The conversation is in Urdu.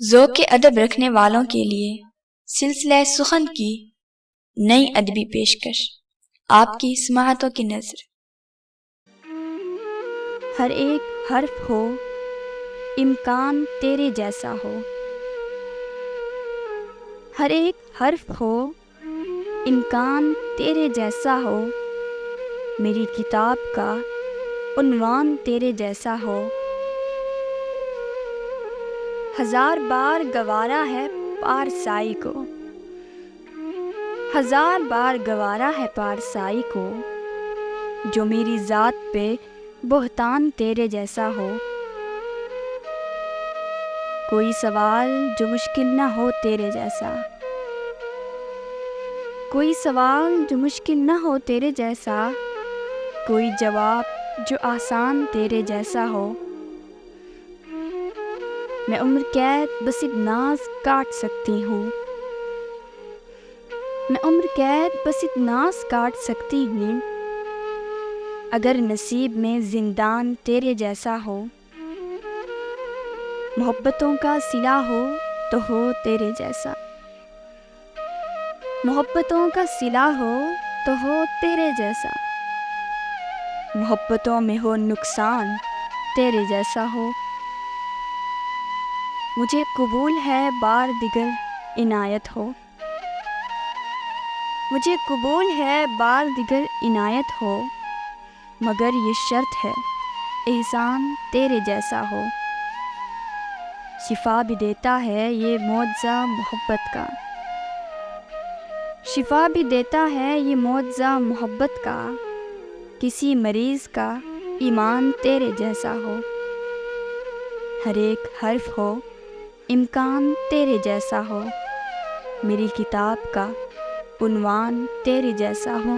ذوق ادب رکھنے والوں کے لیے سلسلہ سخن کی نئی ادبی پیشکش، آپ کی سماعتوں کی نظر۔ ہر ایک حرف ہو امکان تیرے جیسا ہو، ہر ایک حرف ہو امکان تیرے جیسا ہو، میری کتاب کا عنوان تیرے جیسا ہو۔ ہزار بار گوارا ہے پارسائی کو، ہزار بار گوارا ہے پارسائی کو، جو میری ذات پہ بہتان تیرے جیسا ہو۔ کوئی سوال جو مشکل نہ ہو تیرے جیسا، کوئی سوال جو مشکل نہ ہو تیرے جیسا، کوئی جواب جو آسان تیرے جیسا ہو۔ میں عمر قید بس ایک ناز کاٹ سکتی ہوں، میں عمر قید بس ایک ناز کاٹ سکتی ہوں، اگر نصیب میں زندان تیرے جیسا ہو۔ محبتوں کا صلہ ہو تو تیرے جیسا، محبتوں کا صلہ ہو تو تیرے جیسا، محبتوں میں ہو نقصان تیرے جیسا ہو۔ مجھے قبول ہے بار دیگر عنایت ہو، مجھے قبول ہے بار دیگر عنایت ہو، مگر یہ شرط ہے احسان تیرے جیسا ہو۔ شفا بھی دیتا ہے یہ معجزہ محبت کا، شفا بھی دیتا ہے یہ معجزہ محبت کا، کسی مریض کا ایمان تیرے جیسا ہو۔ ہر ایک حرف ہو امکان تیرے جیسا ہو، میری کتاب کا عنوان تیرے جیسا ہو۔